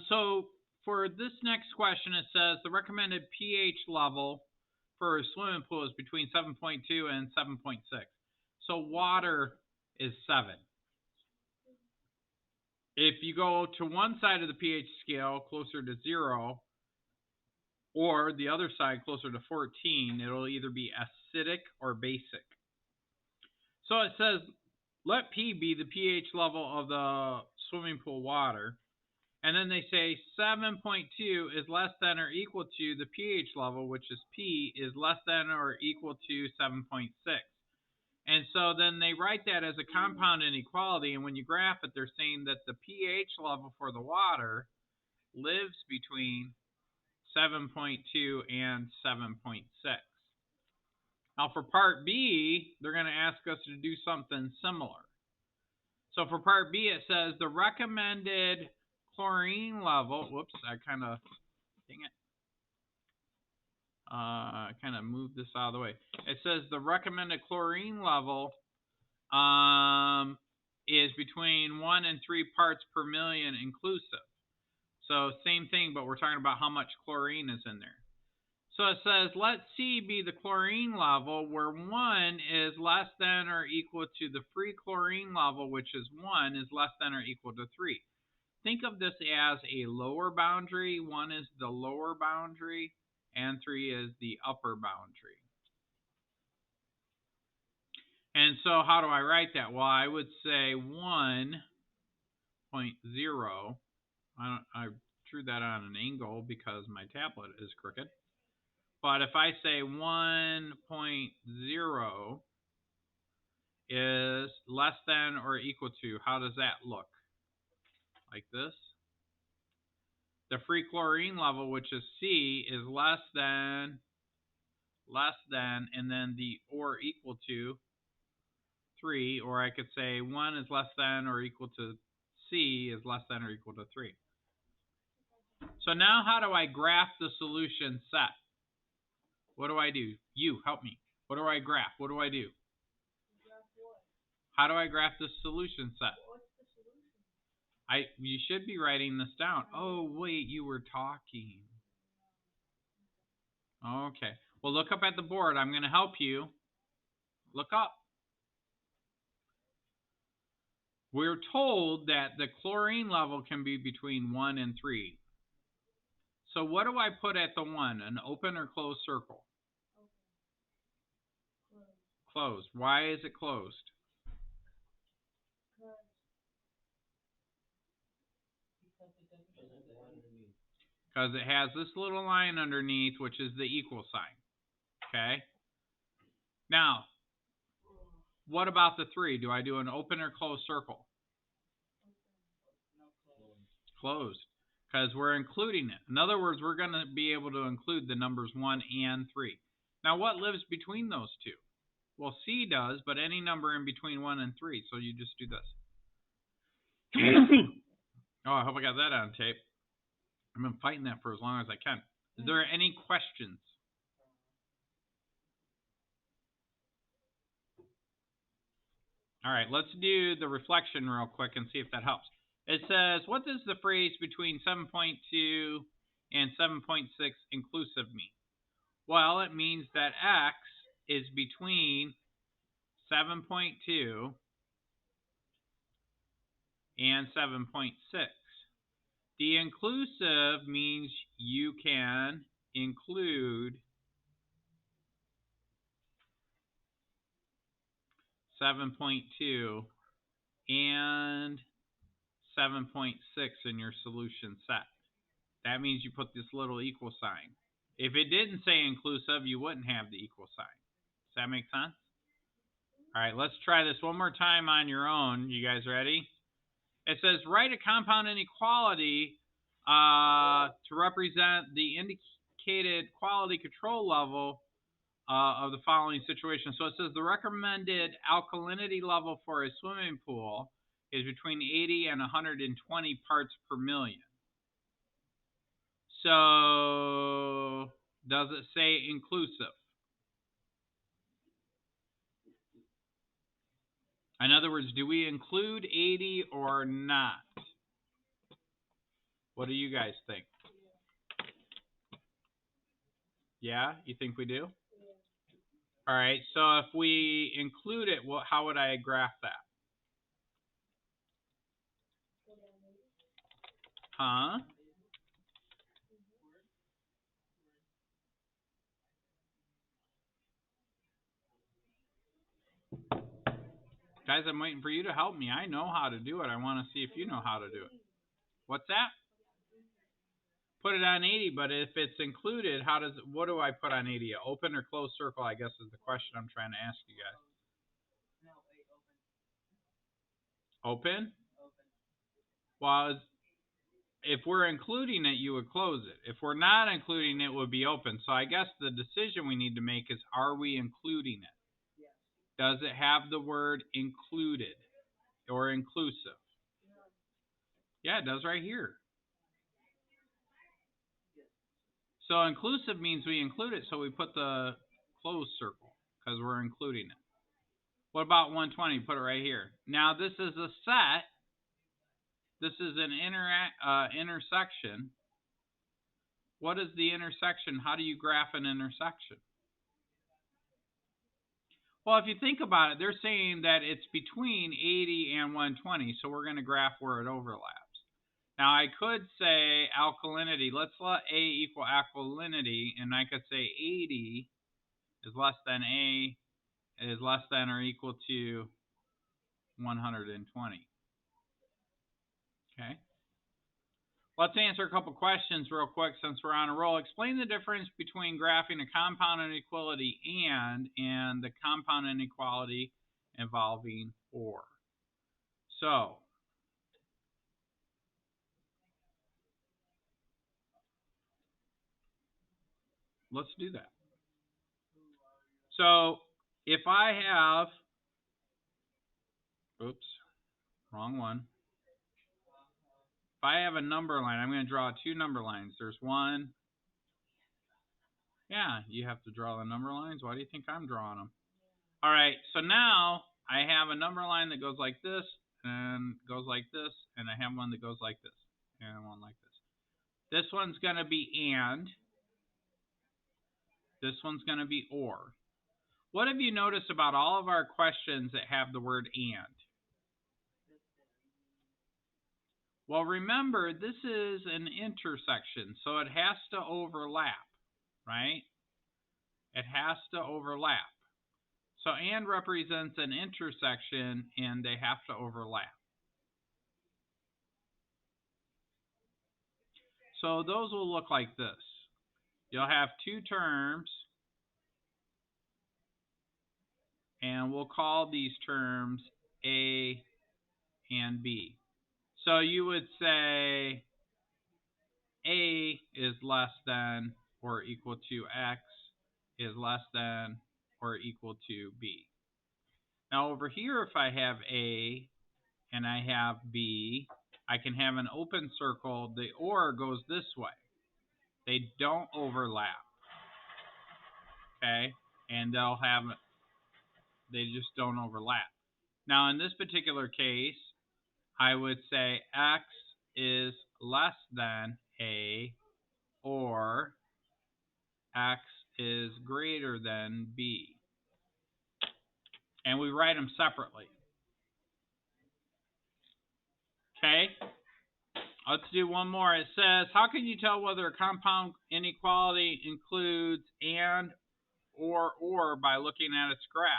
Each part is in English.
So for this next question, it says the recommended pH level for a swimming pool is between 7.2 and 7.6. So water is 7. If you go to one side of the pH scale closer to 0, or the other side closer to 14, it'll either be acidic or basic. So it says, let P be the pH level of the swimming pool water. And then they say 7.2 is less than or equal to the pH level, which is P, is less than or equal to 7.6. And so then they write that as a compound inequality, and when you graph it, they're saying that the pH level for the water lives between 7.2 and 7.6. Now for part B, they're going to ask us to do something similar. So for part B, it says the recommended chlorine level, whoops, I kind of, dang it, I kind of moved this out of the way. It says the recommended chlorine level is between 1 and 3 parts per million inclusive. So same thing, but we're talking about how much chlorine is in there. So it says, let C be the chlorine level where 1 is less than or equal to the free chlorine level, which is 1 is less than or equal to 3. Think of this as a lower boundary. 1 is the lower boundary, and 3 is the upper boundary. And so how do I write that? Well, I would say 1.0. I drew that on an angle because my tablet is crooked. But if I say 1.0 is less than or equal to, how does that look? Like this. The free chlorine level, which is C, is less than, and then the or equal to 3, or I could say 1 is less than or equal to C is less than or equal to 3. So now how do I graph the solution set? What do I do? You, help me. What do I graph? What do I do? How do I graph the solution set? What's the solution? You should be writing this down. Oh, wait, you were talking. Okay. Well, look up at the board. I'm going to help you. Look up. We're told that the chlorine level can be between 1 and 3. So what do I put at the 1? An open or closed circle? Open. Closed. Why is it closed? Because it has this little line underneath, which is the equal sign. Okay? Now, what about the 3? Do I do an open or closed circle? Closed. Because we're including it. In other words, we're going to be able to include the numbers 1 and 3. Now, what lives between those two? Well, C does, but any number in between 1 and 3. So you just do this. Oh, I hope I got that on tape. I've been fighting that for as long as I can. Is there any questions? All right, let's do the reflection real quick and see if that helps. It says, what does the phrase between 7.2 and 7.6 inclusive mean? Well, it means that X is between 7.2 and 7.6. The inclusive means you can include 7.2 and 7.6 in your solution set. That means you put this little equal sign. If it didn't say inclusive, you wouldn't have the equal sign. Does that make sense? All right, let's try this one more time on your own. You guys ready? It says, write a compound inequality to represent the indicated quality control level of the following situation. So it says the recommended alkalinity level for a swimming pool is between 80 and 120 parts per million. So does it say inclusive? In other words, do we include 80 or not? What do you guys think? Yeah, you think we do? All right, so if we include it, how would I graph that? Huh? Guys, I'm waiting for you to help me. I know how to do it. I want to see if you know how to do it. What's that? Put it on 80, but if it's included, what do I put on 80? Open or closed circle, I guess, is the question I'm trying to ask you guys. Open? Well, if we're including it, you would close it. If we're not including it, it would be open. So I guess the decision we need to make is, are we including it? Does it have the word included or inclusive? Yeah, it does right here. So inclusive means we include it, so we put the closed circle because we're including it. What about 120? Put it right here. Now this is a set. This is an intersection. What is the intersection? How do you graph an intersection? Well, if you think about it, they're saying that it's between 80 and 120, so we're going to graph where it overlaps. Now, I could say alkalinity. Let's let A equal alkalinity, and I could say 80 is less than A is less than or equal to 120. Okay. Let's answer a couple questions real quick since we're on a roll. Explain the difference between graphing a compound inequality and the compound inequality involving or. So, let's do that. So, if I have, oops, wrong one. If I have a number line, I'm going to draw two number lines. There's one. Yeah, you have to draw the number lines. Why do you think I'm drawing them? All right, so now I have a number line that goes like this and goes like this, and I have one that goes like this and one like this. This one's going to be and. This one's going to be or. What have you noticed about all of our questions that have the word and? Well, remember, this is an intersection, so it has to overlap, right? It has to overlap. So and represents an intersection, and they have to overlap. So those will look like this. You'll have two terms, and we'll call these terms A and B. So you would say A is less than or equal to X is less than or equal to B. Now over here, if I have A and I have B, I can have an open circle. The or goes this way. They don't overlap. Okay? And they just don't overlap. Now in this particular case, I would say X is less than A or X is greater than B. And we write them separately. Okay? Let's do one more. It says, how can you tell whether a compound inequality includes and or by looking at its graph?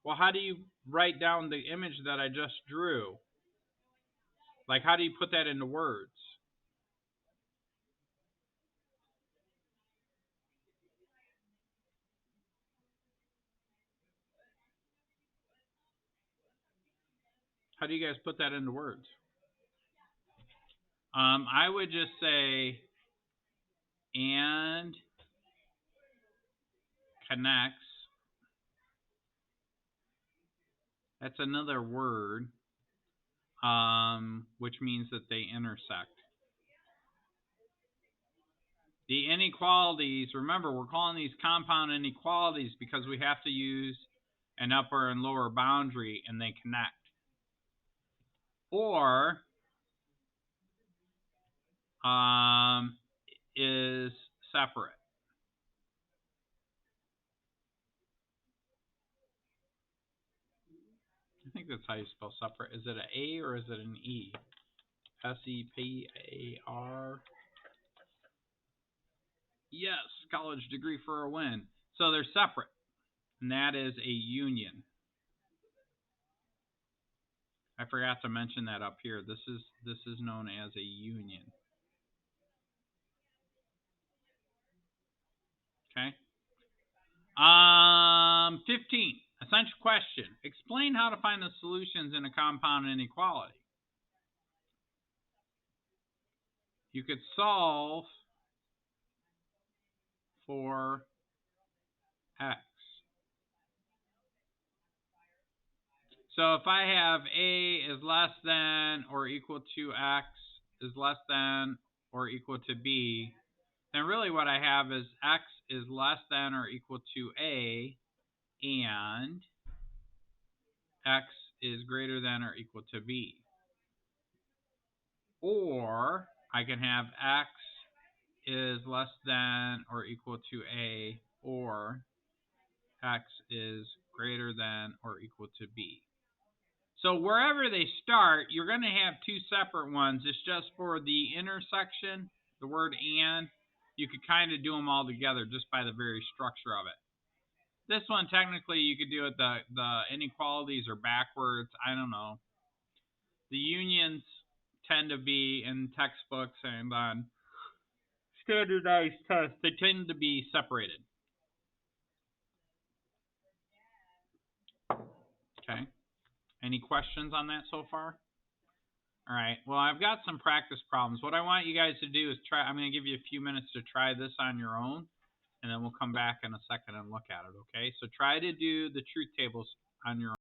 Well, how do you write down the image that I just drew? Like, how do you put that into words? How do you guys put that into words? I would just say and connects. That's another word, which means that they intersect. The inequalities, remember, we're calling these compound inequalities because we have to use an upper and lower boundary, and they connect. Or is separate. I think that's how you spell separate. Is it an A or is it an E? SEPAR. Yes, college degree for a win. So they're separate, and that is a union. I forgot to mention that up here. This is known as a union. Okay. 15. Essential question. Explain how to find the solutions in a compound inequality. You could solve for x. So if I have a is less than or equal to x is less than or equal to b, then really what I have is x is less than or equal to a and x is greater than or equal to b. Or I can have x is less than or equal to a or x is greater than or equal to b. So wherever they start, you're going to have two separate ones. It's just for the intersection, the word and, you could kind of do them all together just by the very structure of it. This one, technically, you could do it, the inequalities are backwards. I don't know. The unions tend to be in textbooks and on standardized tests, they tend to be separated. Okay. Any questions on that so far? All right. Well, I've got some practice problems. What I want you guys to do is try. I'm going to give you a few minutes to try this on your own, and then we'll come back in a second and look at it. Okay. So try to do the truth tables on your own.